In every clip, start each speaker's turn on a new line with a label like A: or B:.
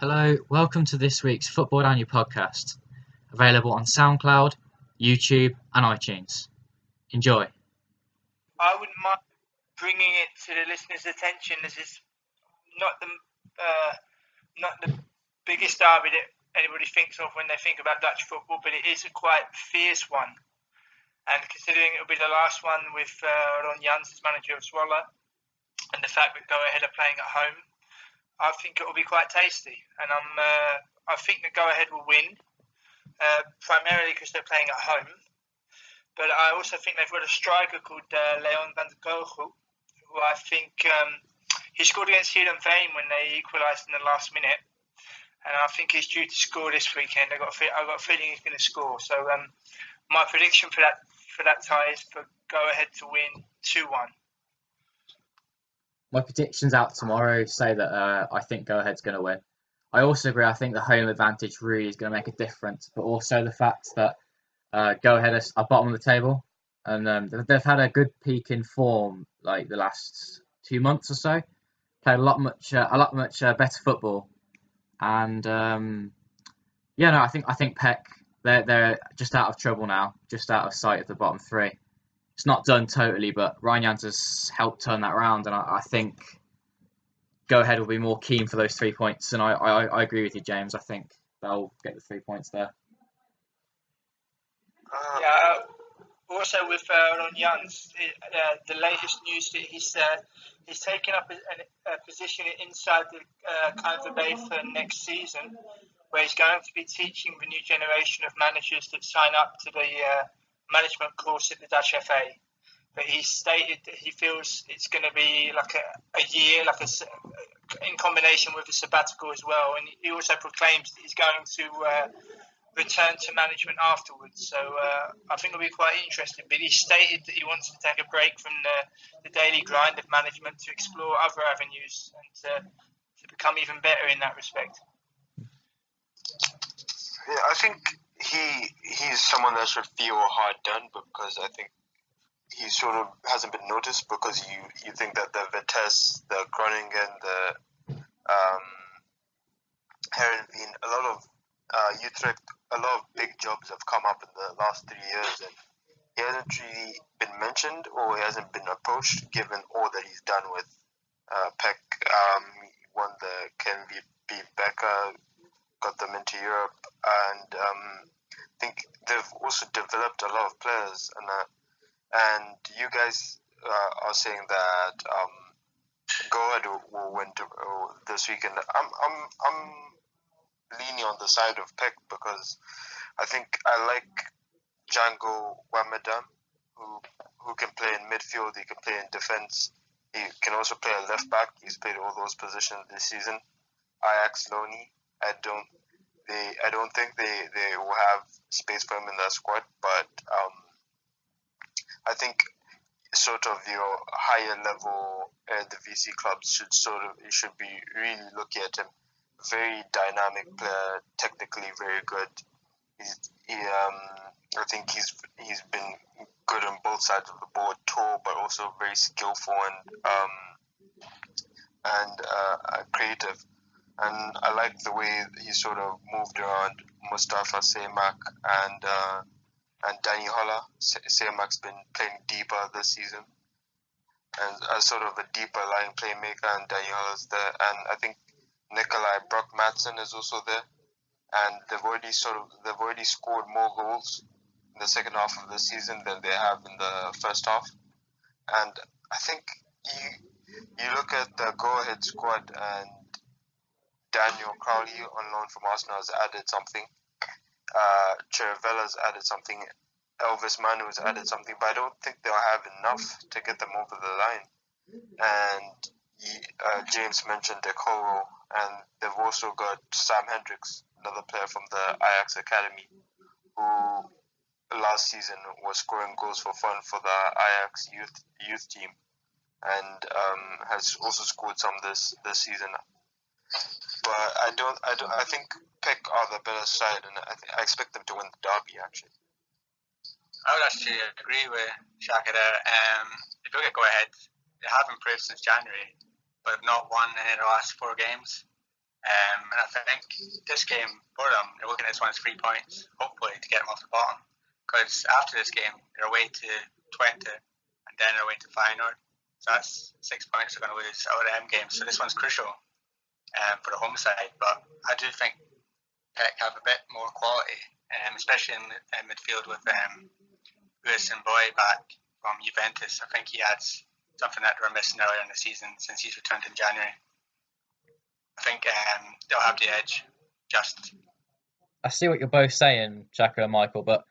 A: Hello, welcome to this week's Football-Oranje podcast, available on SoundCloud, YouTube and iTunes. Enjoy.
B: I wouldn't mind bringing it to the listeners' attention as it's not the biggest derby that anybody thinks of when they think about Dutch football, but it is a quite fierce one. And considering it'll be the last one with Ron Jans as manager of Zwolle, and the fact that Go Ahead are playing at home, I think it will be quite tasty. And I think that Go Ahead will win, primarily because they're playing at home. But I also think they've got a striker called Leon van der Kogel, who I think he scored against Heerenveen when they equalised in the last minute. And I think he's due to score this weekend. I've got a feeling he's going to score. So my prediction for that tie is for Go Ahead to win 2-1.
A: My predictions out tomorrow say that I think Go Ahead's going to win. I also agree, I think the home advantage really is going to make a difference, but also the fact that Go Ahead are bottom of the table, and they've had a good peak in form like the last 2 months or so. Played a lot much better football, and I think Peck they're just out of trouble now, just out of sight of the bottom three. It's not done totally, but Ryan Jans has helped turn that around, and I think Go Ahead will be more keen for those 3 points. And I agree with you, James. I think they'll get the 3 points there.
B: Also with Ron Jans, the latest news that he's taken up a position inside the Kuiper Bay for next season, where he's going to be teaching the new generation of managers that sign up to the management course at the Dutch FA. But he stated that he feels it's going to be like a year, in combination with a sabbatical as well. And he also proclaims that he's going to return to management afterwards. So I think it'll be quite interesting. But he stated that he wants to take a break from the daily grind of management to explore other avenues and to become even better in that respect.
C: Yeah, I think he's someone that should feel hard done, because I think he sort of hasn't been noticed, because you think that the Vitesse, the Groningen, the Heerenveen, a lot of Utrecht, a lot of big jobs have come up in the last 3 years, and he hasn't really been mentioned, or he hasn't been approached, given all that he's done with Peck. He won the KNVB Becker, got them into Europe, and I think they've also developed a lot of players, and you guys are saying that Go Ahead will win this weekend. I'm leaning on the side of Peck, because I think I like Django Wamadam, who can play in midfield, he can play in defense, he can also play a left back. He's played all those positions this season. Ajax Loney, I don't think they will have space for him in that squad, but I think sort of your higher level Eredivisie clubs should be really looking at him. Very dynamic player, technically very good. I think he's been good on both sides of the board, tall but also very skillful and creative. And I like the way he sort of moved around Mustafa Semak and Danny Holla. Semak's been playing deeper this season, and as sort of a deeper lying playmaker, and Danny Holla's there. And I think Nikolai Brock-Madsen is also there, and they've already scored more goals in the second half of the season than they have in the first half. And I think you look at the Go Ahead squad, and Daniel Crowley on loan from Arsenal has added something. Chirivella's added something. Elvis Manu has added something, but I don't think they'll have enough to get them over the line. And James mentioned De Coro, and they've also got Sam Hendricks, another player from the Ajax Academy, who last season was scoring goals for fun for the Ajax youth team, and has also scored some this season. But I think Peck are the better side, and I expect them to win the derby, actually.
D: I would actually agree with Shaka there. If you look at Go Ahead, they have improved since January, but have not won in the last 4 games. And I think this game for them, they're looking at this one as 3 points, hopefully to get them off the bottom. Because after this game, they're away to Twente and then they're away to Feyenoord. So that's 6 points they're going to lose out of them games. So this one's crucial for the home side. But I do think Peck have a bit more quality, especially in midfield with Lewis and Boy back from Juventus. I think he adds something that they were missing earlier in the season since he's returned in January. I think they'll have the edge.
A: I see what you're both saying, Xhaka and Michael, but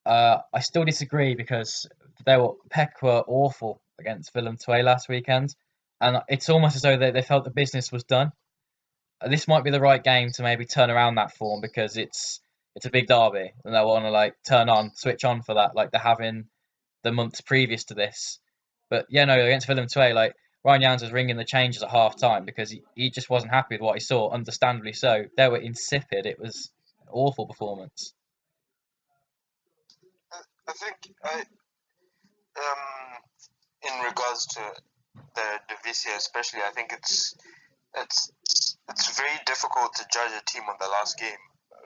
A: I still disagree because Peck were awful against Willem II last weekend, and it's almost as though they felt the business was done. This might be the right game to maybe turn around that form because it's a big derby and they want to switch on for that, like they have in the months previous to this. But against Willem II, Ryan Jans was ringing the changes at half time because he just wasn't happy with what he saw, understandably so. They were insipid. It was an awful performance.
C: I think in regards to the Eredivisie especially, I think it's very difficult to judge a team on the last game.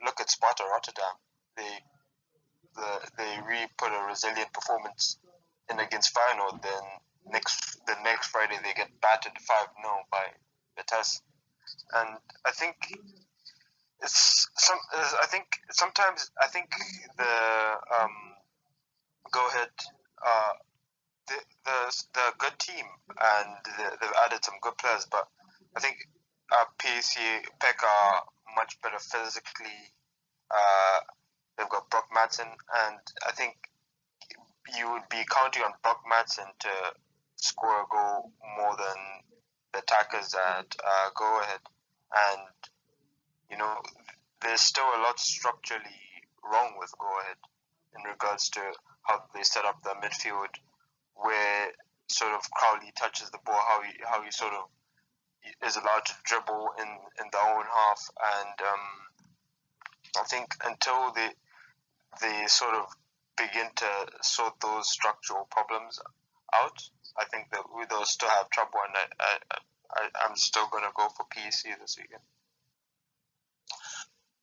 C: Look at Sparta Rotterdam. They really put a resilient performance in against Feyenoord. Then the next Friday they get battered 5-0 by Vitesse, and I think sometimes the Go Ahead the good team and they've added some good players, but I think PEC are much better physically. They've got Brock Madsen, and I think you would be counting on Brock Madsen to score a goal more than the attackers at Go Ahead. And, there's still a lot structurally wrong with Go Ahead in regards to how they set up the midfield, where sort of Crowley touches the ball, how he sort of is allowed to dribble in their own half. And I think until they sort of begin to sort those structural problems out, I think that they'll still have trouble, and I'm still going to go for PEC this weekend.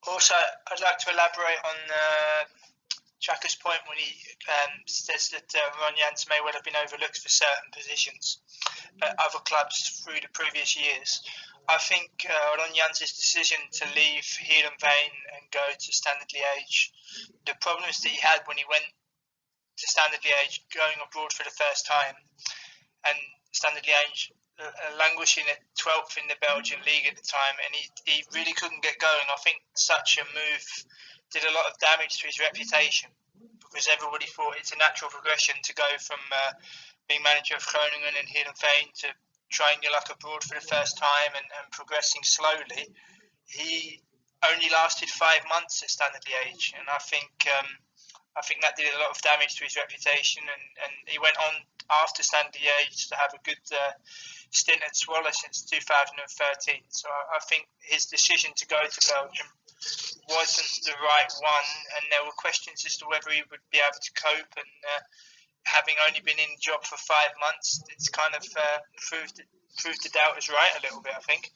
B: Also, I'd like to elaborate on Xhaka's point when he says that Ron Jans may well have been overlooked for certain positions at other clubs through the previous years. I think Ron Jans' decision to leave Heerenveen and go to Standard Liège, the problems that he had when he went to Standard Liège, going abroad for the first time, and Standard Liège languishing at 12th in the Belgian league at the time, and he really couldn't get going. I think such a move did a lot of damage to his reputation because everybody thought it's a natural progression to go from being manager of Groningen and Heerenveen to trying your luck abroad for the first time and progressing slowly. He only lasted 5 months at Standard Liège, and I think that did a lot of damage to his reputation, and he went on after Standard Liège to have a good stint at Zwolle since 2013. So I think his decision to go to Belgium wasn't the right one, and there were questions as to whether he would be able to cope, and having only been in the job for 5 months, it's kind of proved the doubters right a little bit, I think.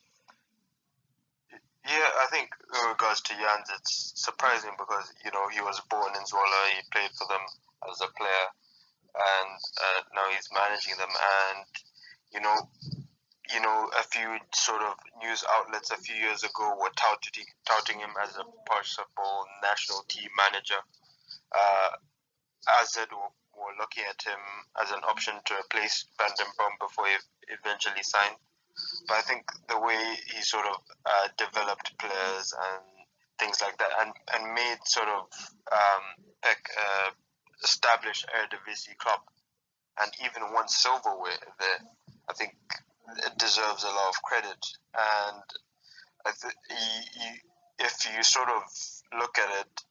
C: Yeah, I think in regards to Jans, it's surprising because, he was born in Zwolle, he played for them as a player, and now he's managing them. And, a few sort of news outlets a few years ago were touting him as a possible national team manager. AZ were looking at him as an option to replace Van den Brom before he eventually signed. But I think the way he sort of developed players and things like that, and made sort of established Eredivisie club, and even won silverware there, I think it deserves a lot of credit. And if you sort of look at it,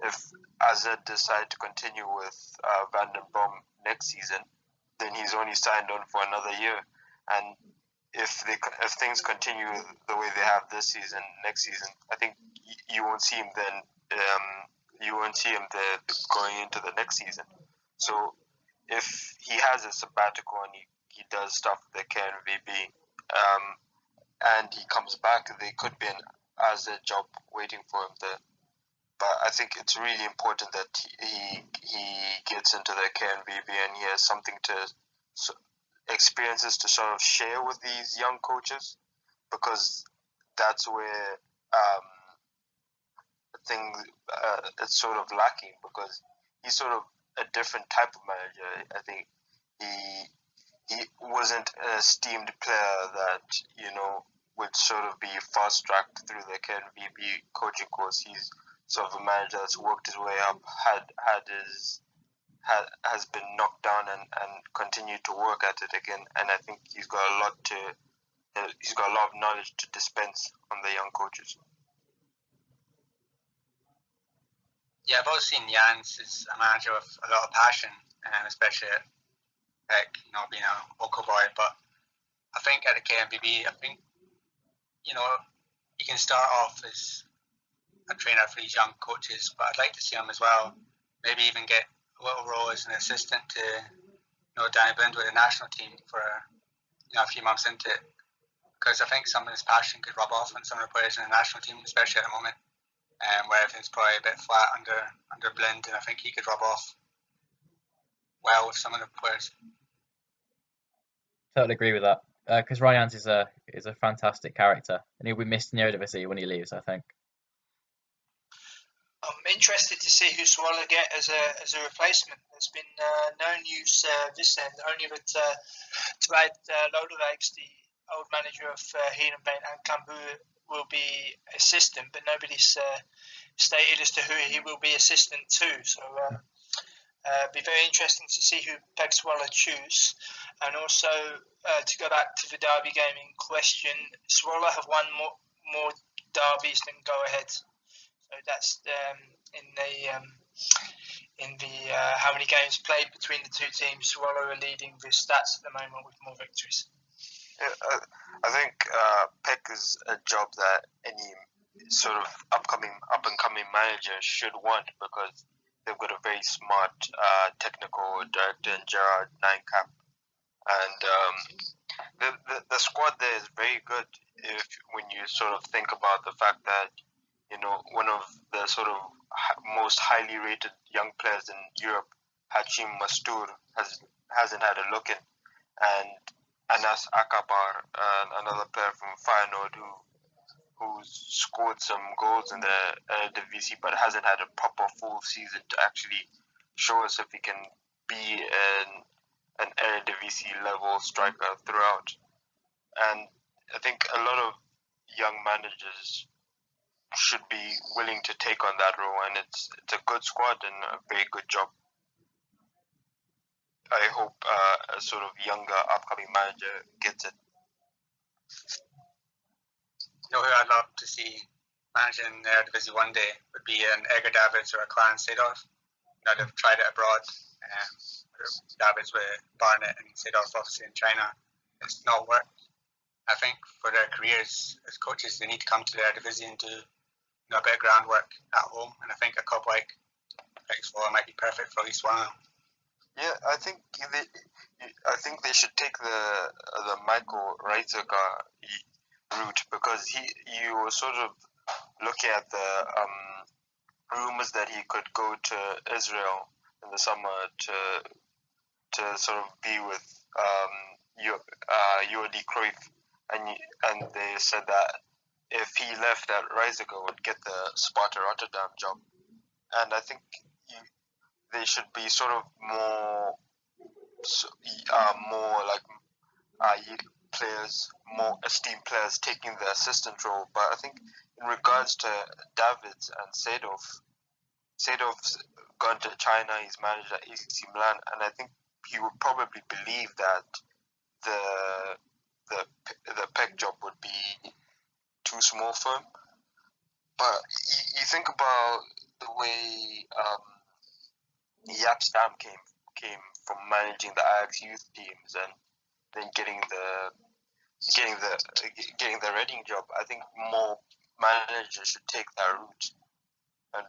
C: if AZ decide to continue with Van den Brom next season, then he's only signed on for another year. And if things continue the way they have this season, next season, I think you won't see him then. You won't see him there going into the next season. So if he has a sabbatical and he does stuff with the KNVB, he comes back, there could be an AZ job waiting for him there. But I think it's really important that he gets into the KNVB and he has something to experiences to sort of share with these young coaches, because that's where it's sort of lacking, because he's sort of a different type of manager. I think he wasn't an esteemed player that would sort of be fast tracked through the KNVB coaching course. He's sort of a manager that's worked his way up, has been knocked down and continued to work at it again. And I think he's got a lot of knowledge to dispense on the young coaches.
D: Yeah, I've always seen Jans as a manager with a lot of passion, especially at being a local boy. But I think at the KNVB, he can start off as a trainer for these young coaches, but I'd like to see him as well, maybe even get a little role as an assistant to Danny Blind with the national team for a few months into it, because I think some of his passion could rub off on some of the players in the national team, especially at the moment, where everything's probably a bit flat under Blind, and I think he could rub off well with some of the players.
A: Totally agree with that, because Ryans is a fantastic character, and he'll be missed in the Eredivisie when he leaves, I think.
B: I'm interested to see who Swallow get as a replacement. There's been no news this end, only that Twaid Lodewijks, the old manager of Heerenveen and Cambuur, will be assistant, but nobody's stated as to who he will be assistant to. So be very interesting to see who Peg Swallow choose. And also to go back to the derby game in question, Swallow have won more derbies than Go Ahead. So that's in the how many games played between the two teams. Swallow are leading the stats at the moment with more victories.
C: Yeah, I think PEC is a job that any sort of up and coming manager should want, because they've got a very smart technical director in Gerard Nijnkamp, and the squad there is very good. When you sort of think about the fact that one of the sort of most highly rated young players in Europe, Hachim Mastour, hasn't had a look in, and Anas Akabar, another player from Feyenoord who's scored some goals in the Eredivisie but hasn't had a proper full season to actually show us if he can be an Eredivisie level striker throughout. And I think a lot of young managers should be willing to take on that role, and it's a good squad and a very good job. I hope a sort of younger upcoming manager gets it.
D: Who I'd love to see managing the Eredivisie one day would be an Edgar Davids or a Clarence Seedorf. They've tried it abroad. Davids with Barnett and Seedorf obviously in China. It's not worked. I think for their careers as coaches, they need to come to the Eredivisie and do a bit of groundwork at home. And I think a club like Swallow might be perfect for at least one of them.
C: Yeah, I think they should take the Michael Reitzeka route, because you were sort of looking at the rumors that he could go to Israel in the summer to sort of be with Jordi Cruyff, and they said that if he left, that Reitzeka would get the Sparta Rotterdam job, and I think they should be sort of more like players, more esteemed players taking the assistant role. But I think in regards to Davids and Seedorf's gone to China, he's managed at AC Milan, and I think he would probably believe that the PEC job would be too small for him. But you think about the way Jaap Stam came from managing the Ajax youth teams and then getting the Reading job. I think more managers should take that route, and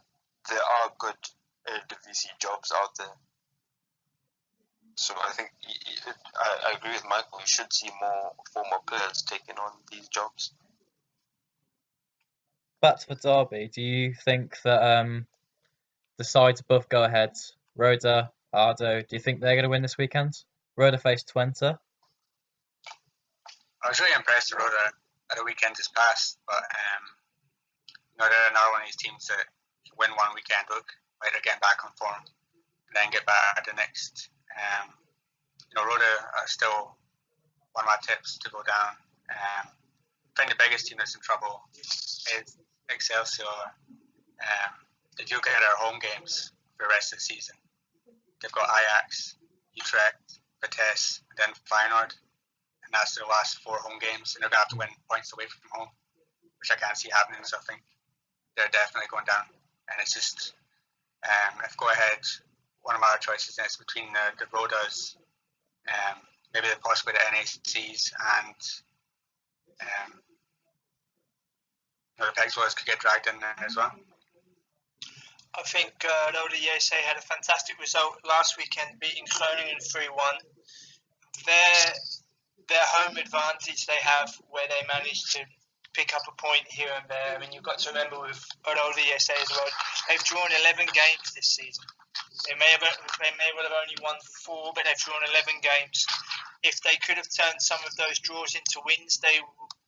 C: there are good Eredivisie jobs out there. So I think I agree with Michael. We should see more former players taking on these jobs.
A: back to the derby. Do you think that the sides above go ahead, Roda, Ardo, do you think they're going to win this weekend? Roda faced Twente.
D: I was really impressed with Roda at the weekend just past, but they're another one of these teams that win one weekend, look like they're getting back on form, and then get back at the next. Roda are still one of my tips to go down. I think the biggest team that's in trouble is Excelsior. They do get their home games for the rest of the season. They've got Ajax, Utrecht, Vitesse, and then Feyenoord. And that's their last 4 home games. And they're going to have to win points away from home, which I can't see happening. So I think they're definitely going down. And it's just, if go ahead, one of my other choices is between the Rodas, maybe possibly the NACs, and the Pegswells could get dragged in there as well.
B: I think Roda JC had a fantastic result last weekend, beating Groningen 3-1. Their home advantage they have, where they managed to pick up a point here and there. I mean, you've got to remember with Roda JC as well, they've drawn 11 games this season. They may well have only won 4, but they've drawn 11 games. If they could have turned some of those draws into wins, they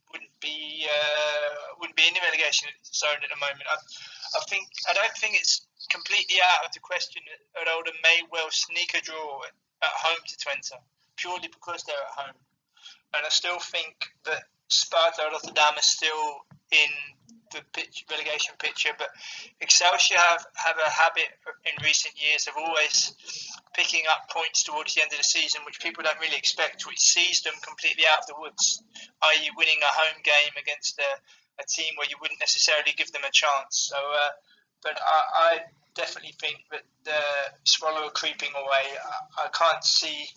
B: wouldn't be in the relegation zone at the moment. I don't think it's completely out of the question that Roda may well sneak a draw at home to Twente, purely because they're at home. And I still think that Sparta Rotterdam is still in the relegation picture, but Excelsior have a habit in recent years of always picking up points towards the end of the season, which people don't really expect, which sees them completely out of the woods, i.e. winning a home game against a team where you wouldn't necessarily give them a chance. So, but I definitely think that the Swallow are creeping away. I can't see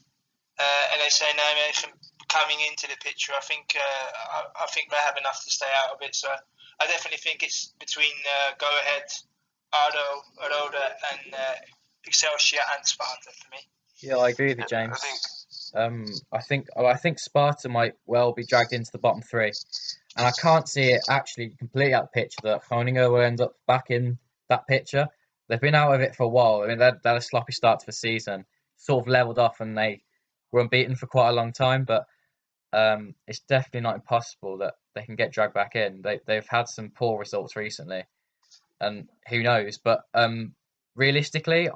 B: LSA Nijmegen coming into the picture. I think they have enough to stay out of it. So I definitely think it's between Go Ahead, Ardo, Roda, and Excelsior and Sparta for me.
A: Yeah, I agree with you, James. I think Sparta might well be dragged into the bottom 3, and I can't see it actually completely out of the picture that Groningen will end up back in that picture. They've been out of it for a while. I mean, they had a sloppy start to the season, sort of levelled off, and they were unbeaten for quite a long time. But it's definitely not impossible that they can get dragged back in. They've had some poor results recently, and who knows? But realistically,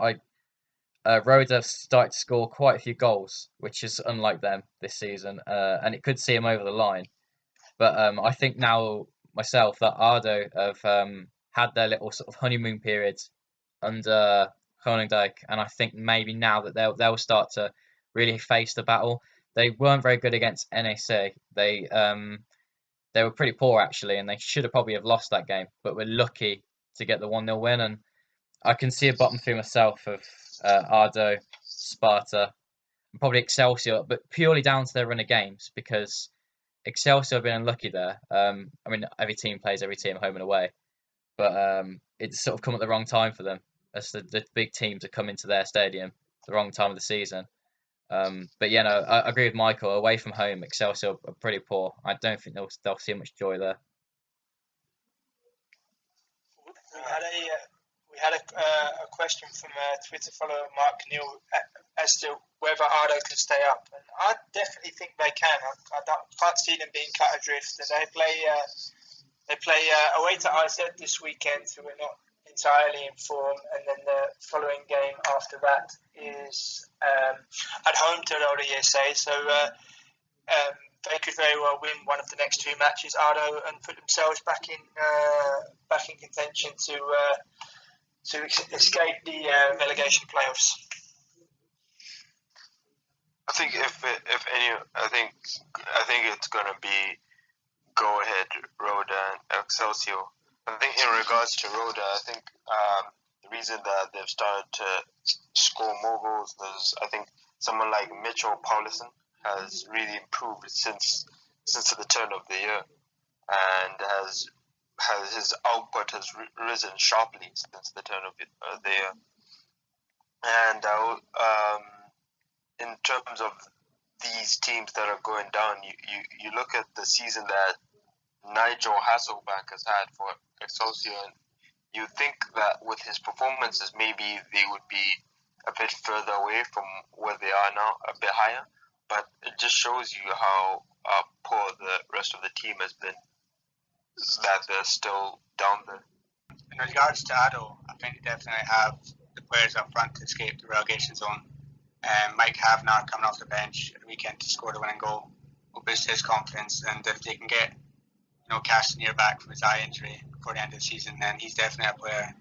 A: Roda started to score quite a few goals, which is unlike them this season, and it could see them over the line. But I think now myself that Ardo have had their little sort of honeymoon period under Groningen, and I think maybe now that they'll start to really face the battle. They weren't very good against NAC. They were pretty poor actually, and they should have probably have lost that game, but we're lucky to get the 1-0 win. And I can see a bottom 3 myself of Ardo, Sparta, and probably Excelsior, but purely down to their run of games, because Excelsior have been unlucky there. I mean, every team plays every team home and away, but it's sort of come at the wrong time for them, as the big teams have come into their stadium the wrong time of the season. But yeah, no, I agree with Michael. Away from home, Excelsior are pretty poor. I don't think they'll see much joy there.
B: We had a question from Twitter follower Mark Neal as to whether Ardo can stay up, and I definitely think they can. I can't see them being cut adrift. And they play away to IZ this weekend, who are not entirely in form, and then the following game after that is at home to Roda JC. So they could very well win one of the next 2 matches, Ardo, and put themselves back in contention to escape the relegation playoffs.
C: I think I think it's gonna be Go Ahead, Roda, and Excelsior. I think in regards to Roda, I think the reason that they've started to score more goals is I think someone like Mitchell Paulison has really improved since the turn of the year, and has his output has risen sharply since the turn of the year. And in terms of these teams that are going down, you look at the season that Nigel Hasselbank has had Excelsior. And you think that with his performances, maybe they would be a bit further away from where they are now, a bit higher. But it just shows you how poor the rest of the team has been, that they're still down there.
D: In regards to Addo, I think they definitely have the players up front to escape the relegation zone. Mike Havnar coming off the bench at the weekend to score the winning goal will boost his confidence, and if they can get Castanier back from his eye injury before the end of the season, then he's definitely a player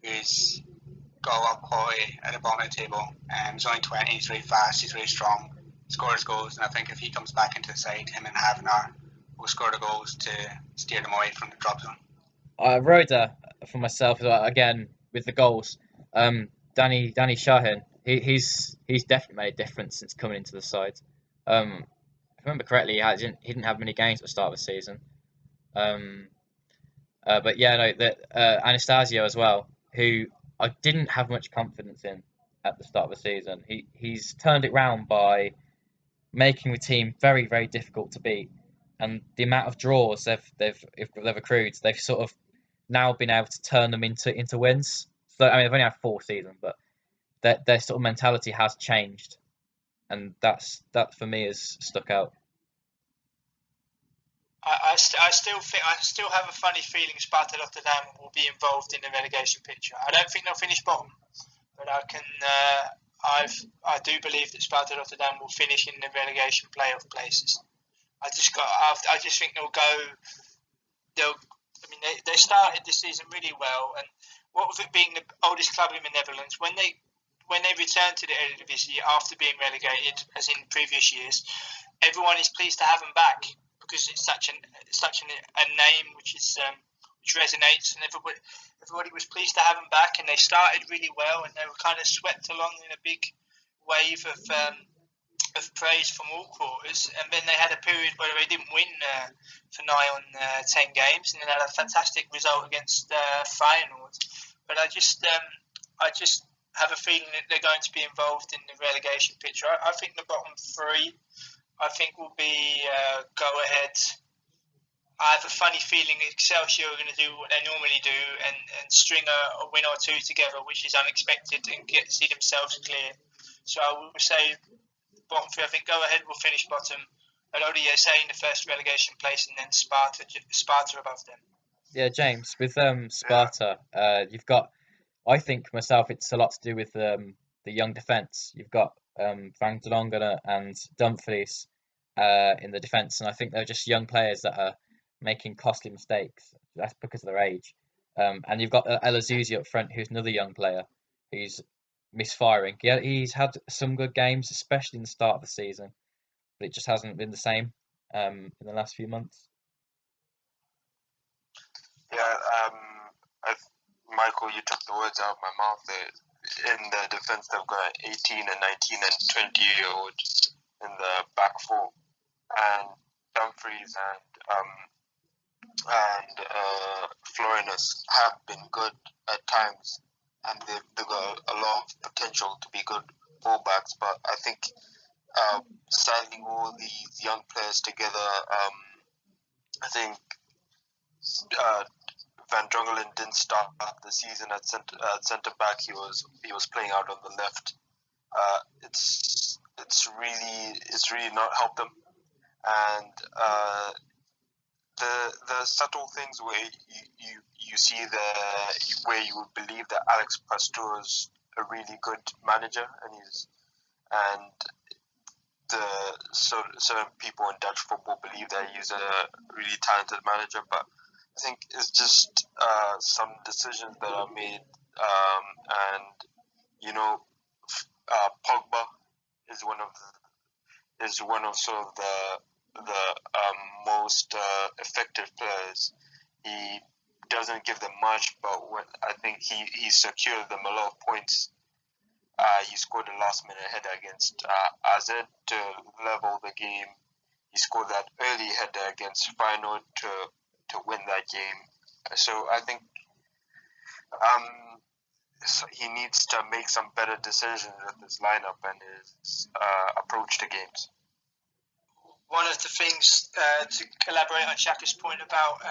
D: who's got a lot of quality at the bottom of the table. He's only 20, he's really fast, he's really strong, scores goals, and I think if he comes back into the side, him and Havnar will score the goals to steer them away from the drop zone.
A: Roda for myself as well, again with the goals. Danny Shahin, he's definitely made a difference since coming into the side. If I remember correctly, he didn't have many games at the start of the season. But yeah, no, Anastasio as well, who I didn't have much confidence in at the start of the season. He's turned it round by making the team very, very difficult to beat, and the amount of draws they've accrued, they've sort of now been able to turn them into wins. So I mean, they've only had 4 seasons, but their sort of mentality has changed, and that for me has stuck out.
B: I still have a funny feeling Sparta Rotterdam will be involved in the relegation picture. I don't think they'll finish bottom, but I do believe that Sparta Rotterdam will finish in the relegation playoff places. I just think they started the season really well, and what with it being the oldest club in the Netherlands, when they returned to the Eredivisie after being relegated, as in previous years, everyone is pleased to have them back, because it's such a name which resonates, and everybody was pleased to have them back, and they started really well, and they were kind of swept along in a big wave of praise from all quarters, and then they had a period where they didn't win for nigh on 10 games, and then had a fantastic result against Feyenoord. But I just have a feeling that they're going to be involved in the relegation picture. I think the bottom 3, I think, will be go ahead. I have a funny feeling Excelsior are going to do what they normally do and string a win or 2 together, which is unexpected, and see themselves clear. So I will say bottom 3. I think go ahead will finish bottom. Already say in the first relegation place, and then Sparta above them.
A: Yeah, James, with Sparta, you've got. I think myself, it's a lot to do with the young defence. You've got Van Delongeren and Dumfries in the defence, and I think they're just young players that are making costly mistakes. That's because of their age. And you've got Elazuzi up front, who's another young player who's misfiring. Yeah, he's had some good games, especially in the start of the season, but it just hasn't been the same in the last few months.
C: Yeah, Michael, you took the words out of my mouth there. In the defense, they've got 18 and 19 and 20-year-olds in the back 4, and Dumfries and Florinus have been good at times, and they've got a lot of potential to be good fullbacks. But I think signing all these young players together, I think Van Drongelen didn't start the season at centre back. He was playing out on the left. It's really not helped them, and the subtle things where you see where you would believe that Alex Pastor is a really good manager, and certain people in Dutch football believe that he's a really talented manager, but I think it's just some decisions that are made, and Pogba is one of sort of the most effective players. He doesn't give them much, but I think he secured them a lot of points. He scored a last-minute header against AZ to level the game. He scored that early header against Feyenoord to win that game. So I think he needs to make some better decisions with his lineup and his approach to games.
B: One of the things to elaborate on Shaka's point about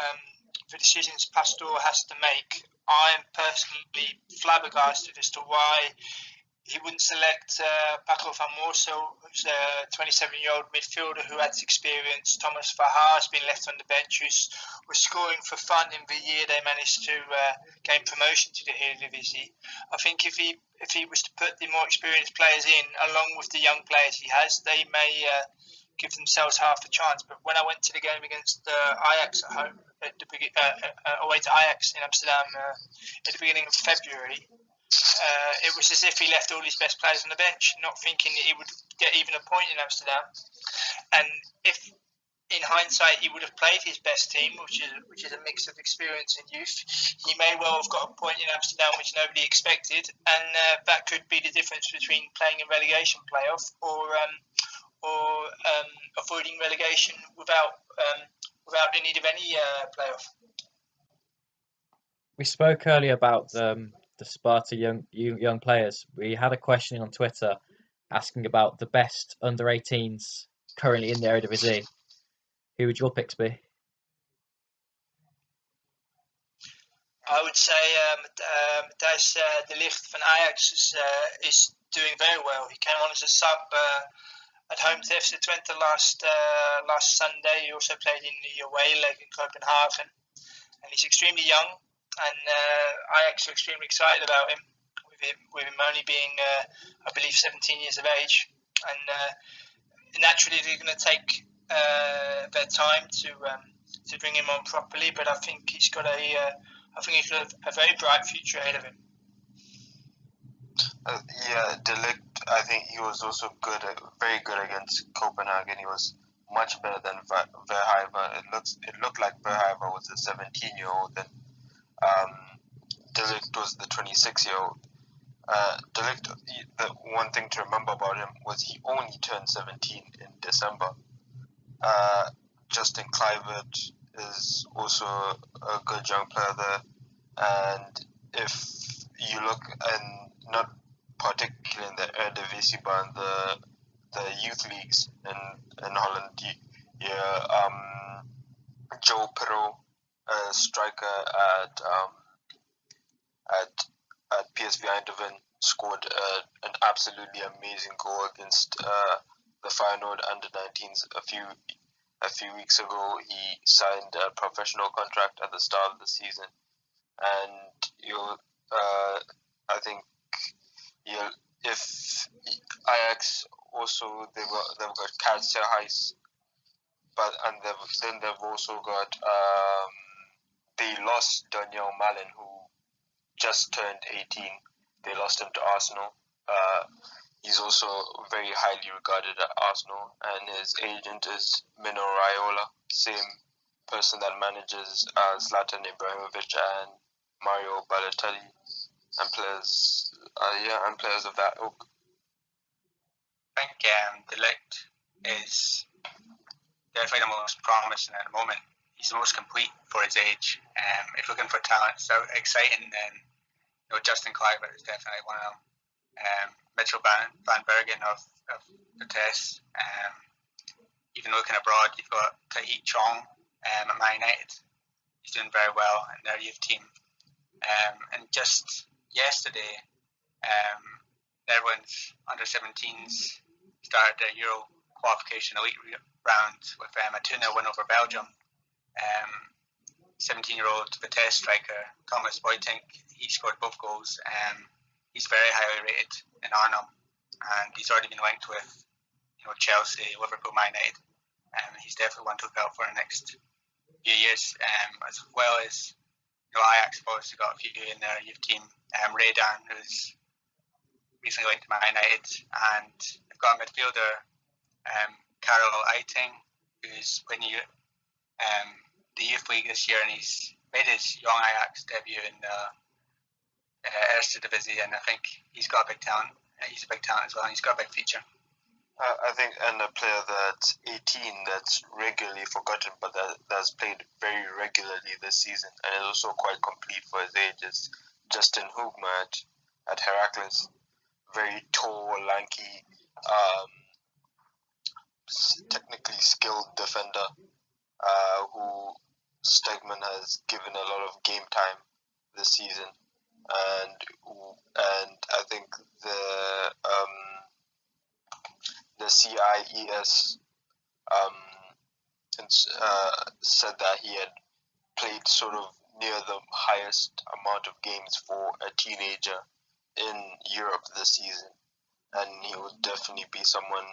B: the decisions Pastore has to make. I'm personally flabbergasted as to why he wouldn't select Paco van Moorsel, who's a 27-year-old midfielder who has experience. Thomas Verhaar has been left on the bench, who was scoring for fun in the year they managed to gain promotion to the Eredivisie. I think if he was to put the more experienced players in, along with the young players he has, they may give themselves half a chance. But when I went to the game against Ajax at home, away to Ajax in Amsterdam at the beginning of February, it was as if he left all his best players on the bench, not thinking that he would get even a point in Amsterdam. And if, in hindsight, he would have played his best team, which is a mix of experience and youth, he may well have got a point in Amsterdam which nobody expected, and that could be the difference between playing a relegation playoff or avoiding relegation without the need of any playoff.
A: We spoke earlier about the Sparta young players. We had a question on Twitter asking about the best under 18s currently in the Eredivisie. Who would your picks be?
B: I would say Matthijs de Ligt van Ajax is doing very well. He came on as a sub at home to FC Twente last Sunday. He also played in the away leg in Copenhagen, and he's extremely young. And Ajax are extremely excited about him, with him only being, I believe, 17 years of age. And naturally, they're going to take their time to bring him on properly. But I think he's got a very bright future ahead of him.
C: De Ligt, I think he was also very good against Copenhagen. He was much better than Verhaar. It looked like Verhaar was a 17-year-old, and De Ligt was the 26-year-old. De Ligt, the one thing to remember about him was he only turned 17 in December. Justin Kluivert is also a good young player there, and if you look, and not particularly in the Eredivisie, but in the youth leagues in Holland, Joe Perreault, a striker at PSV Eindhoven, scored an absolutely amazing goal against the Feyenoord under-19s a few weeks ago. He signed a professional contract at the start of the season, and I think if Ajax also they've got Kaatse Heijs, and they've also got they lost Daniel Malen, who just turned 18. They lost him to Arsenal. He's also very highly regarded at Arsenal, and his agent is Mino Raiola, same person that manages Zlatan Ibrahimovic and Mario Balotelli, and players of that ilk.
D: I think De Ligt is definitely the most promising at the moment. He's the most complete for his age. If looking for talent, so exciting, then Justin Kluivert is definitely one of them. Mitchell van Bergen of Vitesse. Even looking abroad, you've got Tahith Chong at Man United. He's doing very well in their youth team. And just yesterday, Netherlands under-17s started their Euro qualification elite round with a 2-0 win over Belgium. 17-year-old Vitesse striker Thomas Boytink, he scored both goals. He's very highly rated in Arnhem, and he's already been linked with Chelsea, Liverpool, Man United. He's definitely one to look out for in the next few years, as well as Ajax have obviously got a few in their youth team. Radan, who's recently linked to Man United, and they've got a midfielder, Karel Eiting, who's playing the youth league this year, and he's made his young Ajax debut in the Eredivisie, and I think he's got a big talent. He's a big talent as well, and he's got a big future.
C: I think, and a player that's 18 that's regularly forgotten, but that's played very regularly this season, and is also quite complete for his age, is Justin Hoogma at Heracles. Very tall, lanky, technically skilled defender who Stegman has given a lot of game time this season, and I think the CIES said that he had played sort of near the highest amount of games for a teenager in Europe this season, and he would definitely be someone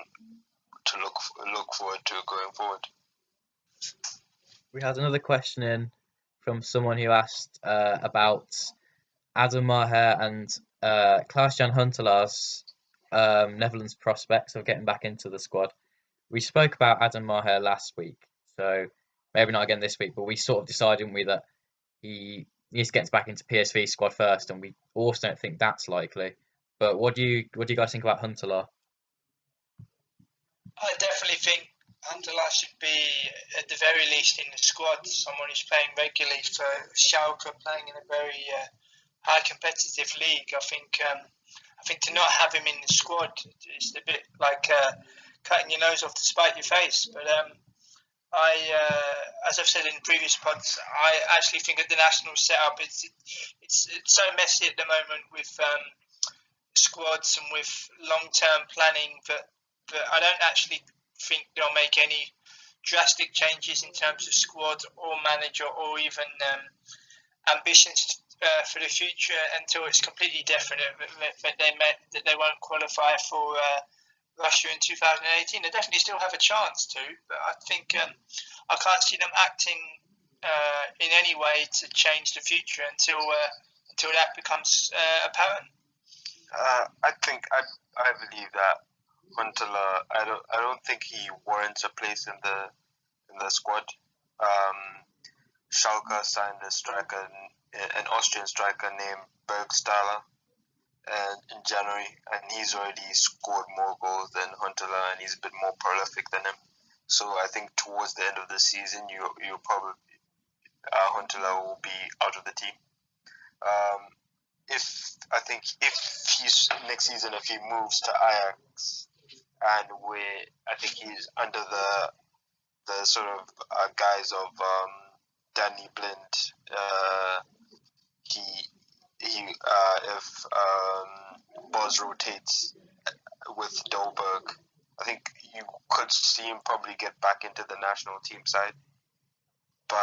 C: to look forward to going forward.
A: We had another question in from someone who asked about Adam Maher and Klaas-Jan Huntelaar's Netherlands prospects of getting back into the squad. We spoke about Adam Maher last week, so maybe not again this week, but we sort of decided, didn't we, that he needs to get back into PSV squad first, and we also don't think that's likely. But what do you guys think about Huntelaar?
B: I definitely think Huntelaar should be, at the very least, in the squad. Someone who's playing regularly for Schalke, playing in a very high competitive league. I think to not have him in the squad is a bit like cutting your nose off to spite your face. But as I've said in previous pods, I actually think that the national setup it's so messy at the moment with squads and with long-term planning that I don't actually think they'll make any drastic changes in terms of squad or manager or even ambitions for the future until it's completely definite that they won't qualify for Russia in 2018. They definitely still have a chance to, but I think I can't see them acting in any way to change the future until that becomes apparent.
C: I believe that Huntelaar, I don't think he warrants a place in the squad. Schalke signed an Austrian striker named Bergstaller, in January, and he's already scored more goals than Huntelaar, and he's a bit more prolific than him. So I think towards the end of the season, you probably Huntelaar will be out of the team. If he's next season, if he moves to Ajax, and I think he's under the sort of guise of Danny Blind. If Boz rotates with Dolberg, I think you could see him probably get back into the national team side. But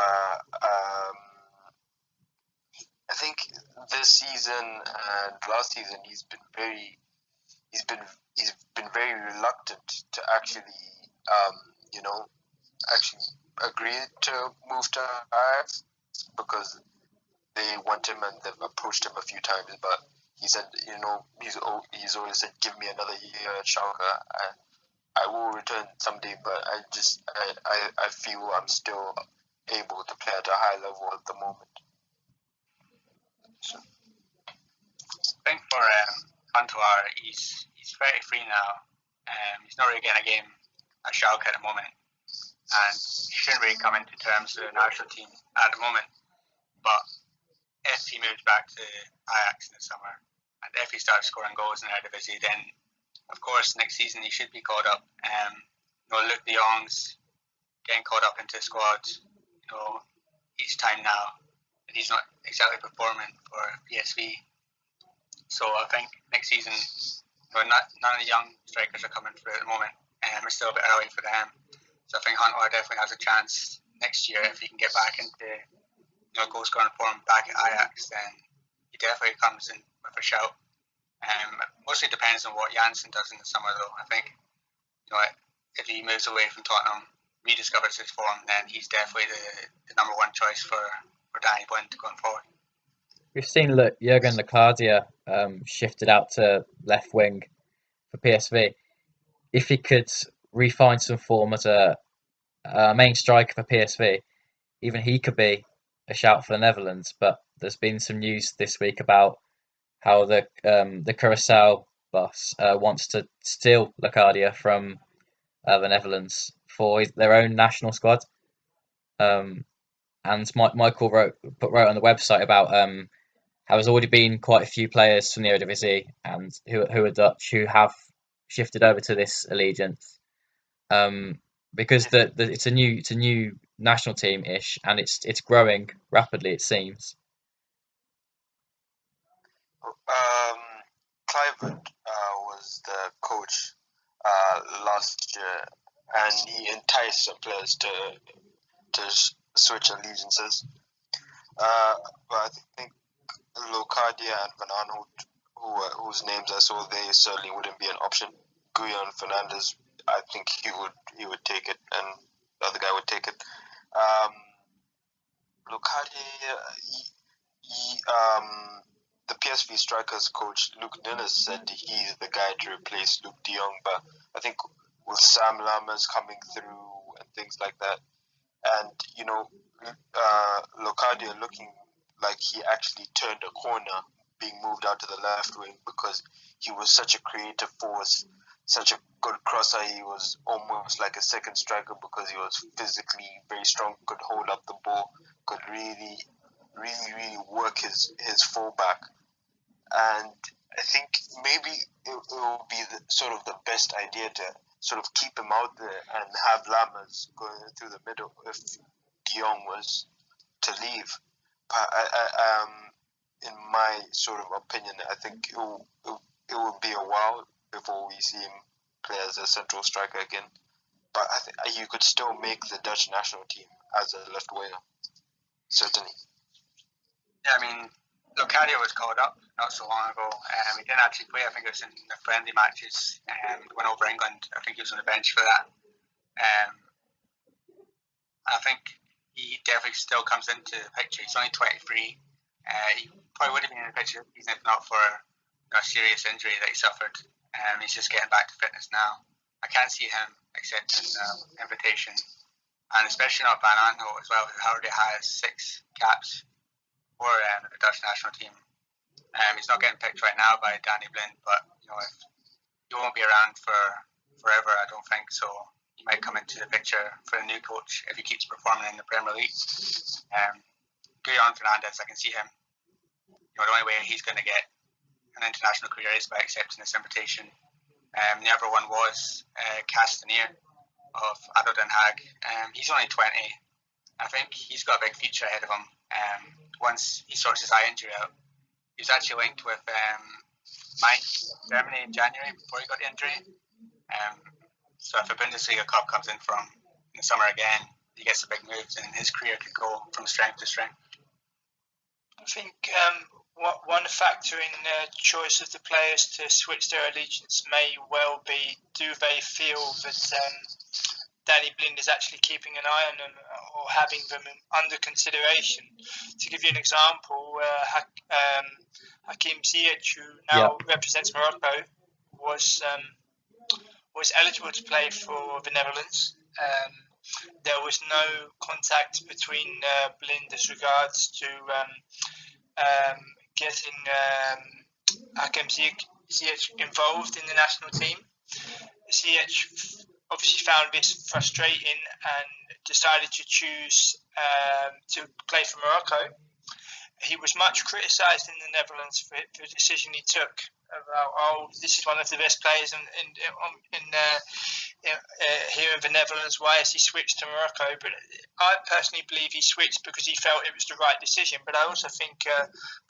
C: I think this season and last season he's been very reluctant to actually agree to move to Ajax because they want him and they've approached him a few times, but he said, he's always said, give me another year at Schalke. I will return someday, but I feel I'm still able to play at a high level at the moment.
D: So, I think for Huntelaar, he's very free now. He's not really getting a game at Schalke at the moment, and he shouldn't really come into terms with the national team at the moment. But if he moves back to Ajax in the summer, and if he starts scoring goals in the Eredivisie, then of course next season he should be called up. Luc de Jong's getting called up into squads. It's time now, and he's not exactly performing for PSV. So I think next season, none of the young strikers are coming through at the moment, and it's still a bit early for them. So I think Huntelaar definitely has a chance next year if he can get back into goal scoring form back at Ajax. Then he definitely comes in with a shout. Mostly depends on what Janssen does in the summer, though. I think if he moves away from Tottenham, rediscovers his form, then he's definitely the number one choice for Danny Blind going forward.
A: We've seen Jurgen Locadia shifted out to left wing for PSV. If he could refine some form as a main striker for PSV, even he could be a shout for the Netherlands. But there's been some news this week about how the Curaçao boss wants to steal Locadia from the Netherlands for their own national squad. And Michael wrote on the website about how there's already been quite a few players from the Eredivisie and who are Dutch who have shifted over to this allegiance. Because it's a new national team-ish, and it's growing rapidly, it seems.
C: Clivert was the coach last year, and he enticed some players to switch allegiances. But I think Locadia and Van Aanholt, whose names I saw, they certainly wouldn't be an option. Guyon Fernandez, I think he would take it, and the other guy would take it. Locadia, the PSV strikers coach Luke Ninnis said he's the guy to replace Luke de Jong, but I think with Sam Lammers coming through and things like that, and Locadia looking like he actually turned a corner, being moved out to the left wing because he was such a creative force, such a good crosser. He was almost like a second striker because he was physically very strong, could hold up the ball, could really work his fullback. And I think maybe it will be the best idea to sort of keep him out there and have Lammers going through the middle if de Jong was to leave. But in my sort of opinion, I think it will be a while before we see him play as a central striker again. But I think you could still make the Dutch national team as a left winger, certainly.
D: Yeah, I mean, Locadia was called up not so long ago. He didn't actually play. I think it was in the friendly matches. Went over England. I think he was on the bench for that. I think he definitely still comes into the picture. He's only 23. He probably would have been in the picture even if not for a serious injury that he suffered. He's just getting back to fitness now. I can't see him accepting the invitation, and especially not Van Aanholt as well, who already has 6 caps for the Dutch national team. He's not getting picked right now by Danny Blind, but if he won't be around for forever, I don't think so. He might come into the picture for the new coach if he keeps performing in the Premier League. Guyon Fernandez, I can see him. The only way he's going to get an international career is by accepting this invitation. The other one was Castaneer of ADO Den Haag. He's only 20. I think he's got a big future ahead of him. Once he sorts his eye injury out, he was actually linked with Mainz, Germany in January before he got the injury. So if a Bundesliga club comes in for him in the summer again, he gets a big move, and his career could go from strength to strength.
B: I think one factor in the choice of the players to switch their allegiance may well be, do they feel that Danny Blind is actually keeping an eye on them or having them under consideration? To give you an example, Hakim Ziyech, who now represents Morocco, was eligible to play for the Netherlands. There was no contact between Blind as regards to getting Hakim Ziyech involved in the national team. Ziyech obviously found this frustrating and decided to choose to play for Morocco. He was much criticised in the Netherlands for the decision he took about, this is one of the best players here in the Netherlands, why has he switched to Morocco? But I personally believe he switched because he felt it was the right decision. But I also think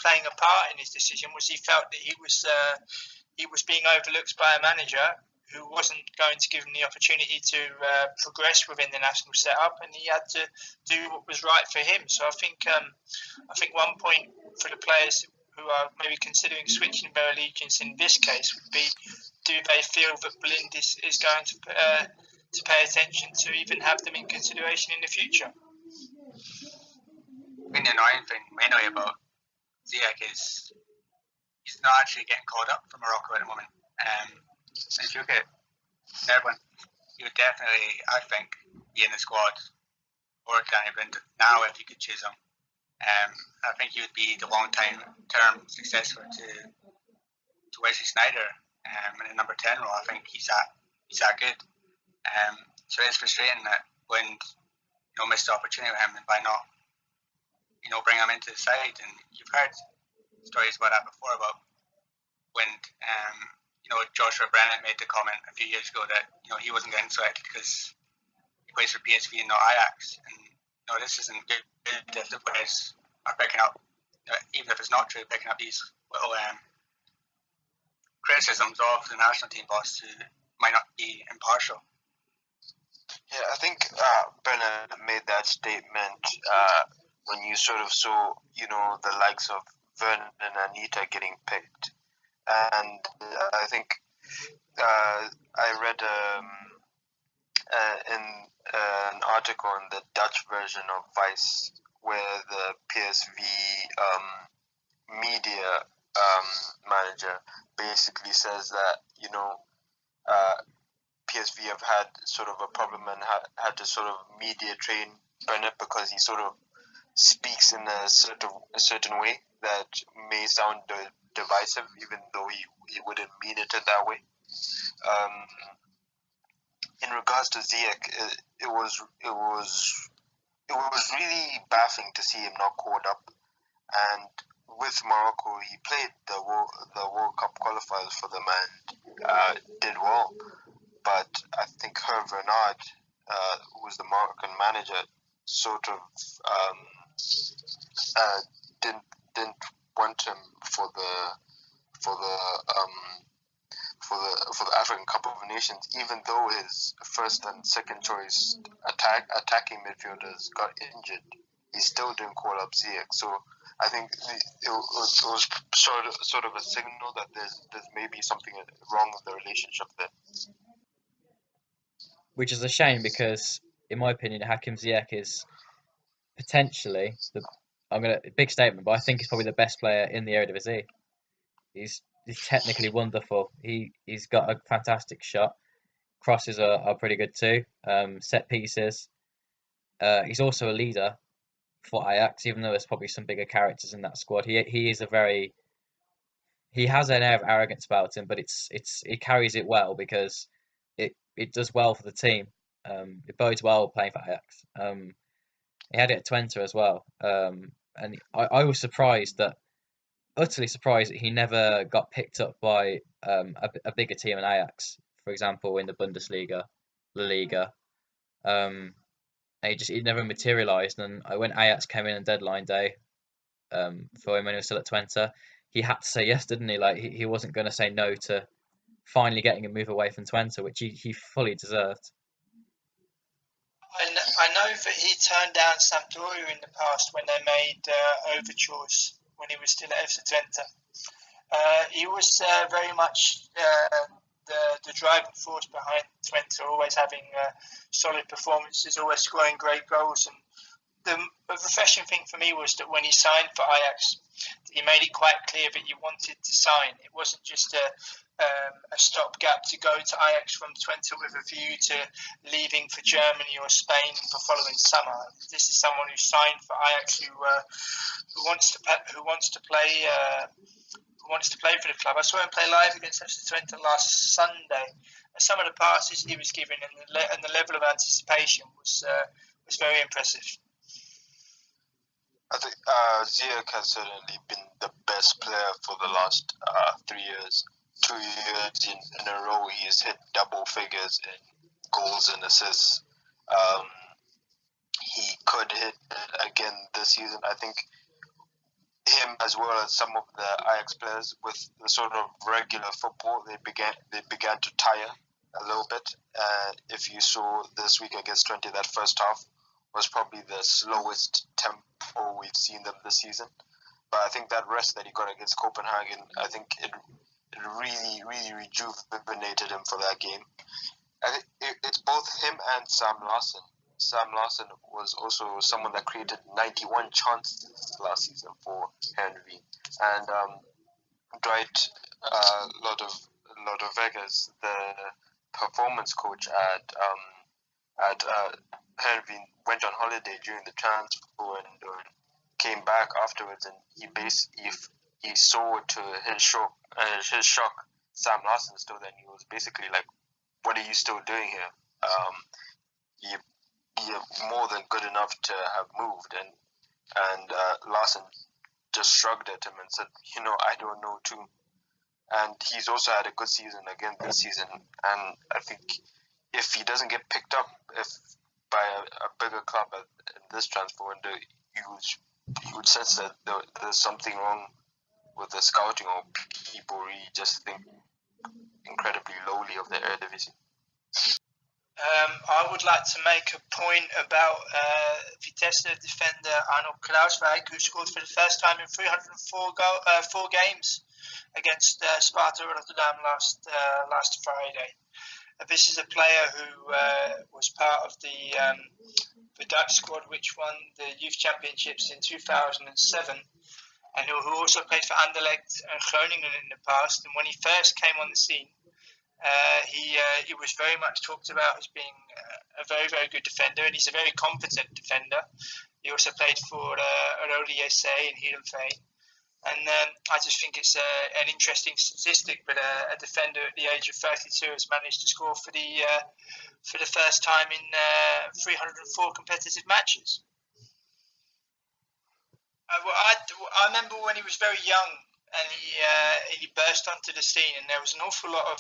B: playing a part in his decision was he felt that he was being overlooked by a manager who wasn't going to give him the opportunity to progress within the national setup, and he had to do what was right for him. So I think one point for the players who are maybe considering switching their allegiance in this case would be, do they feel that Blind is going to pay attention to even have them in consideration in the future?
D: I think the annoying thing mainly about Ziyech is he's not actually getting called up for Morocco at the moment. If you look at Netherlands, he would definitely, I think, be in the squad for Danny Blind now if you could choose him. I think he would be the long-term successor to Wesley Sneijder in the number 10 role. I think he's that good. So it's frustrating that Blind missed the opportunity with him and by not bring him into the side. And you've heard stories about that before about Blind. Joshua Brennan made the comment a few years ago that he wasn't getting selected because he plays for PSV and not Ajax. And no, this isn't good if the players are picking up, even if it's not true, picking up these little criticisms of the national team boss who might not be impartial.
C: Yeah, I think Bernard made that statement when you sort of saw, the likes of Vernon and Anita getting picked. And I think I read in an article in the Dutch version of Vice where the PSV media manager basically says that, PSV have had sort of a problem and had to sort of media train Bernard because he sort of speaks in a certain way that may sound divisive, even though he wouldn't mean it in that way. In regards to Ziyech, it was really baffling to see him not called up. And with Morocco, he played the World Cup qualifiers for them and did well. But I think Hervé Renard, who was the Moroccan manager, sort of didn't want him for the African Cup of Nations, even though his first and second choice attacking midfielders got injured. He still didn't call up Ziyech. So I think it was sort of a signal that there's maybe something wrong with the relationship there.
A: Which is a shame because, in my opinion, Hakim Ziyech is potentially big statement, but I think he's probably the best player in the Eredivisie. He's technically wonderful. He's got a fantastic shot. Crosses are pretty good too. Set pieces. He's also a leader for Ajax, even though there's probably some bigger characters in that squad. He has an air of arrogance about him, but he carries it well because it does well for the team. It bodes well playing for Ajax. He had it at Twente as well. And I was utterly surprised that he never got picked up by a bigger team in Ajax, for example, in the Bundesliga, La Liga. He never materialised. And when Ajax came in on deadline day for him when he was still at Twente, he had to say yes, didn't he? Like he wasn't going to say no to finally getting a move away from Twente, which he fully deserved.
B: I know that he turned down Sampdoria in the past when they made overtures when he was still at FC Twente. He was very much the driving force behind Twente, always having solid performances, always scoring great goals. And the refreshing thing for me was that when he signed for Ajax, he made it quite clear that he wanted to sign. It wasn't just a stopgap to go to Ajax from Twente with a view to leaving for Germany or Spain the following summer. This is someone who signed for Ajax who wants to play for the club. I saw him play live against FC Twente last Sunday. And some of the passes he was given and the level of anticipation was very impressive.
C: I think Ziyech has certainly been the best player for the last 3 years. 2 years in a row, he has hit double figures in goals and assists. He could hit it again this season. I think him, as well as some of the Ajax players, with the sort of regular football, they began to tire a little bit. If you saw this week against Twente, that first half was probably the slowest tempo we've seen them this season. But I think that rest that he got against Copenhagen, I think it really, really rejuvenated him for that game. I think it's both him and Sam Larsson. Sam Larsson was also someone that created 91 chances last season for Henry. And Dwight Lodovegas, the performance coach at Henry, went on holiday during the transfer window and came back afterwards, and he saw to his shock Sam Larsson still there, and he was basically like, "What are you still doing here? You're more than good enough to have moved." And Larsson just shrugged at him and said, "I don't know too." And he's also had a good season again this season, and I think if he doesn't get picked up, if by a bigger club in this transfer window, you would sense that there's something wrong with the scouting, or people really just think incredibly lowly of the Eredivisie.
B: I would like to make a point about Vitesse defender Arnold Klauswijk, who scored for the first time in 304 games against Sparta Rotterdam last Friday. This is a player who was part of the Dutch squad which won the youth championships in 2007, and who also played for Anderlecht and Groningen in the past. And when he first came on the scene, he was very much talked about as being a very, very good defender, and he's a very competent defender. He also played for Oranje in Heerenveen. And I just think it's an interesting statistic, but a defender at the age of 32 has managed to score for the first time in 304 competitive matches. I remember when he was very young, and he burst onto the scene, and there was an awful lot of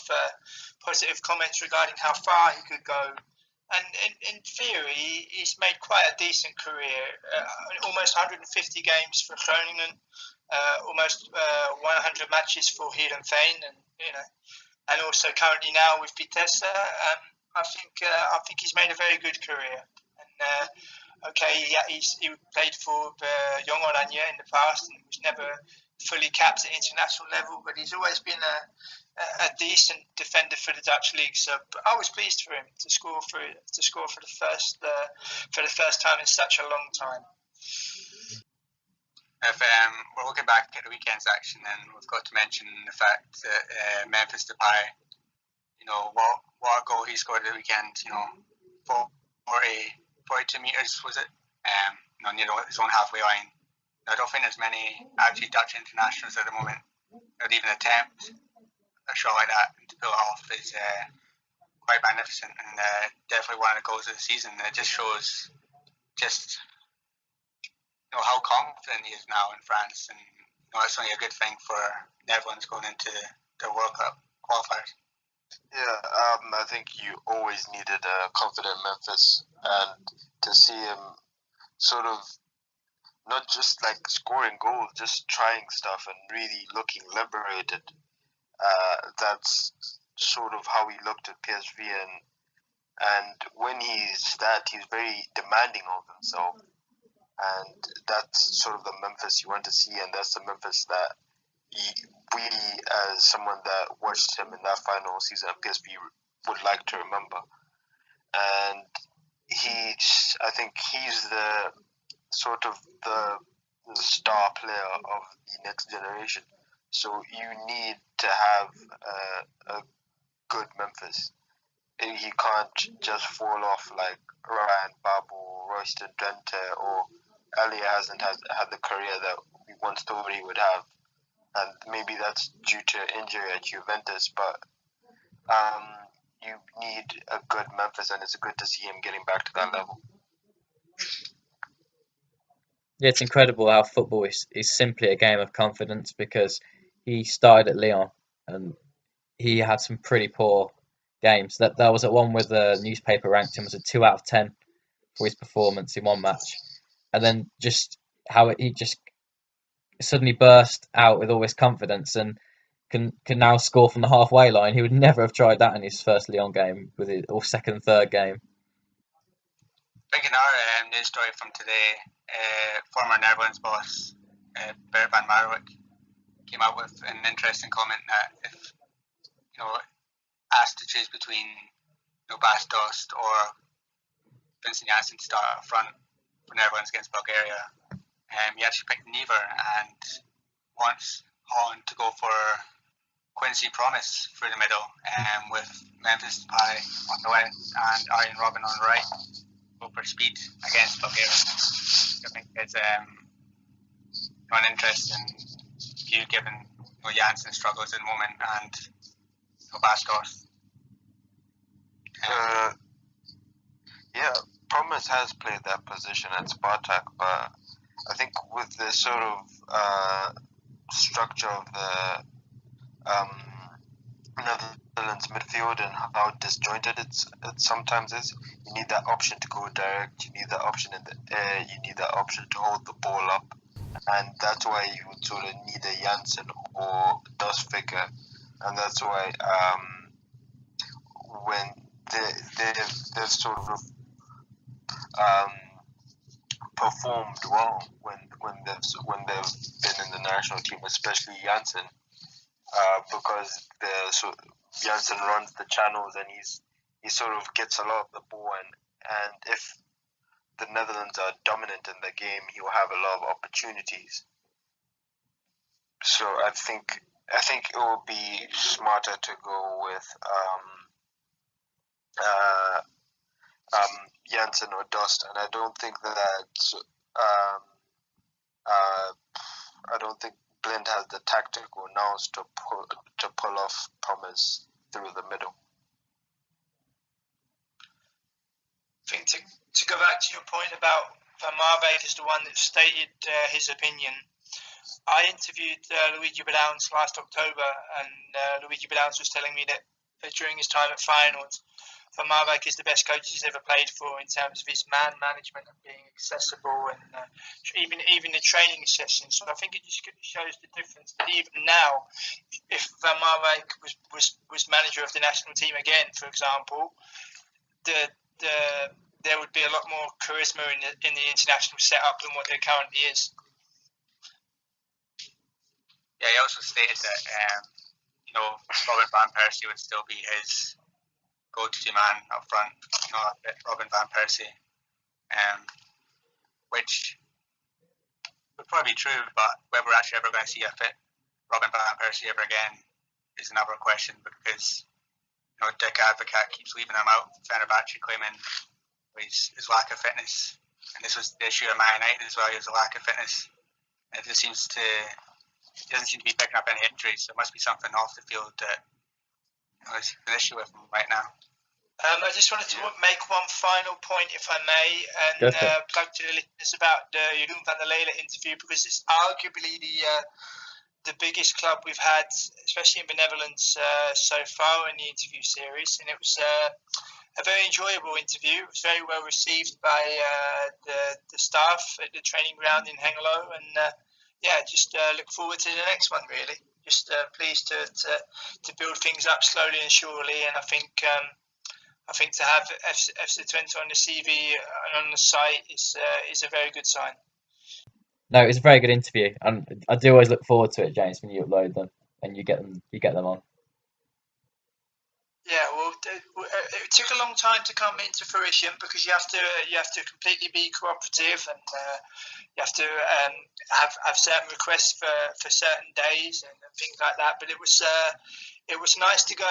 B: positive comments regarding how far he could go. And in theory, he's made quite a decent career. Almost 150 games for Groningen, almost 100 matches for Heerenveen, and also currently now with Vitesse. I think he's made a very good career. And he played for Young Oranje in the past, and was never fully capped at international level, but he's always been a decent defender for the Dutch league. So I was pleased for him to score for the first time in such a long time.
D: If we're looking back at the weekend's action, then we've got to mention the fact that Memphis Depay, what a goal he scored at the weekend. 42 meters was it? Near his own halfway line. I don't think there's many actually Dutch internationals at the moment that even attempt a shot like that, and to pull it off is quite magnificent, and definitely one of the goals of the season. It just shows how confident he is now in France, and it's only a good thing for Netherlands going into the World Cup qualifiers.
C: Yeah, I think you always needed a confident Memphis, and to see him sort of not just like scoring goals, just trying stuff and really looking liberated. That's sort of how he looked at PSV, and when he's very demanding of himself, and that's sort of the Memphis you want to see, and that's the Memphis that we, as someone that watched him in that final season at PSV, would like to remember. And I think he's the sort of the star player of the next generation. So you need to have a good Memphis. He can't just fall off like Ryan Babel, Royston Drenthe, or Elia hasn't had the career that we once thought he would have. And maybe that's due to injury at Juventus, but you need a good Memphis, and it's good to see him getting back to that level.
A: Yeah, it's incredible how football is simply a game of confidence, because he started at Lyon and he had some pretty poor games. That was at one where the newspaper ranked him as a 2 out of 10 for his performance in one match, and then just how he just suddenly burst out with all his confidence and can now score from the halfway line. He would never have tried that in his first Lyon game or second, third game.
D: Thinking our news story from today, former Netherlands boss Bert van Marwijk came out with an interesting comment that if asked to choose between Bas Dost or Vincent Janssen to start up front for Netherlands against Bulgaria, he actually picked neither and wants Holland to go for Quincy Promes through the middle, with Memphis Depay on the left and Arjen Robben on the right. Go for speed against Bulgaria. I think it's an interesting view given Janssen's struggles at the moment and Bas Dost.
C: Promes has played that position at Spartak, but I think with the sort of structure of Netherlands midfield and how disjointed it sometimes is. You need that option to go direct. You need that option in the air. You need that option to hold the ball up, and that's why you would sort of need a Janssen or Dust figure, and that's why when they've sort of um, performed well when they've been in the national team, especially Janssen, because Janssen runs the channels and he sort of gets a lot of the ball, and if the Netherlands are dominant in the game, he'll have a lot of opportunities. So I think it will be smarter to go with Janssen or Dust, and I don't think Blind has the tactical nous to pull off Promise through the middle.
B: I think to go back to your point about Van Marwijk is the one that stated his opinion. I interviewed Luigi Bedouns last October, and Luigi Bedouns was telling me that during his time at Feyenoord, Van Marwijk is the best coach he's ever played for in terms of his man management and being accessible, and even the training sessions. So I think it just shows the difference that even now, if Van Marwijk was manager of the national team again, for example, there would be a lot more charisma in the international setup than what there currently is.
D: Yeah, he also stated that Robin van Persie would still be his go-to man up front. Robin van Persie, which would probably be true, but whether we're actually ever going to see a fit Robin van Persie ever again is another question, because Dick Advocat keeps leaving him out. Fenerbahce claiming his lack of fitness, and this was the issue at Man United as well. He has a lack of fitness, and it doesn't seem to be picking up any injuries. So it must be something off the field that is an issue with him right now.
B: I just wanted to make one final point, if I may, and plug to the listeners about the Jeroen van der Lelen interview, because it's arguably the biggest club we've had, especially in the Netherlands, so far in the interview series. And it was a very enjoyable interview. It was very well received by the staff at the training ground in Hengelo. And just look forward to the next one, really. Just pleased to build things up slowly and surely. And I think to have FC Twente on the CV and on the site is a very good sign.
A: No, it's a very good interview, and I do always look forward to it, James, when you upload them and you get them on.
B: Yeah, well, it took a long time to come into fruition, because you have to completely be cooperative, and you have to have certain requests for certain days and things like that. But it was nice to go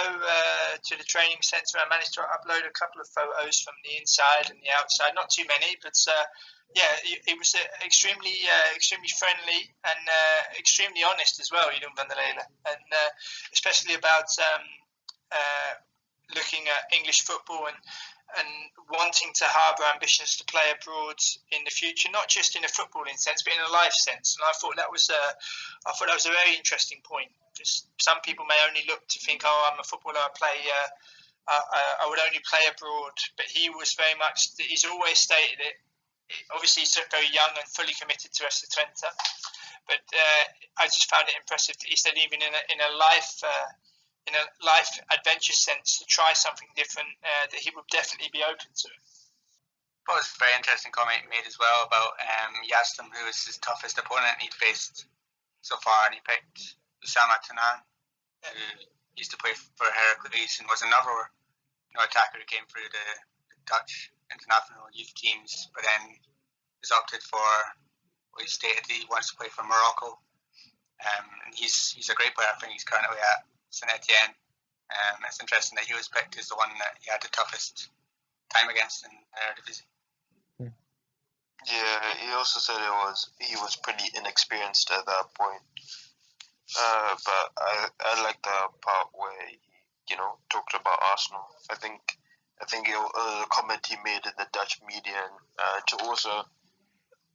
B: to the training centre. I managed to upload a couple of photos from the inside and the outside, not too many, but it was extremely friendly and extremely honest as well, Jeroen van der Lelen, and especially about looking at English football and wanting to harbour ambitions to play abroad in the future, not just in a footballing sense, but in a life sense. And I thought that was a very interesting point. Just some people may only look to think, I'm a footballer, I would only play abroad. But he was very much, he's always stated it. Obviously, he's very young and fully committed to FC Twente. But I just found it impressive that he said even in a life adventure sense, to try something different, that he would definitely be open to it.
D: Well, it's a very interesting comment he made as well about he asked him who was his toughest opponent he'd faced so far, and he picked Oussama Tanan, who used to play for Heracles and was another attacker who came through the Dutch international youth teams, but then has opted for he stated he wants to play for Morocco. And he's a great player. I think he's currently at Saint Etienne. It's interesting that he was picked as the one that he had the toughest time against in Eredivisie.
C: Yeah, he also said he was pretty inexperienced at that point. But I like the part where he talked about Arsenal. I think the comment he made in the Dutch media, and to also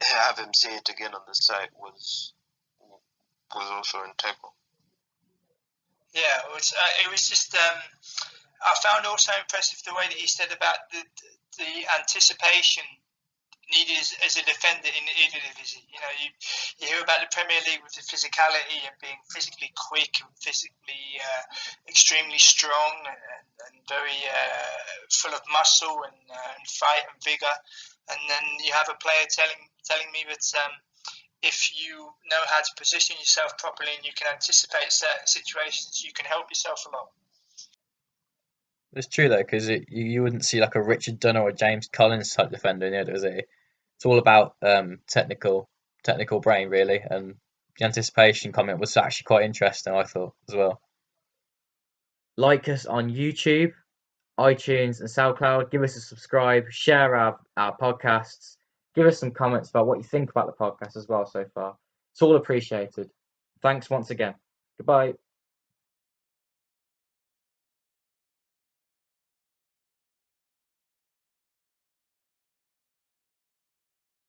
C: have him say it again on the site was also integral.
B: Yeah, it was just. I found also impressive the way that he said about the anticipation needed as a defender in the Eredivisie. You know, you hear about the Premier League with the physicality and being physically quick and physically extremely strong and very full of muscle and fight and vigor. And then you have a player telling me that if you know how to position yourself properly and you can anticipate certain situations, you can help yourself a lot.
A: It's true though, because you wouldn't see like a Richard Dunner or James Collins type defender in it, is it? It's all about technical brain really, and the anticipation comment was actually quite interesting, I thought as well. Like us on YouTube, iTunes, and SoundCloud. Give us a subscribe, share our podcasts, give us some comments about what you think about the podcast as well so far. It's all appreciated. Thanks once again. Goodbye.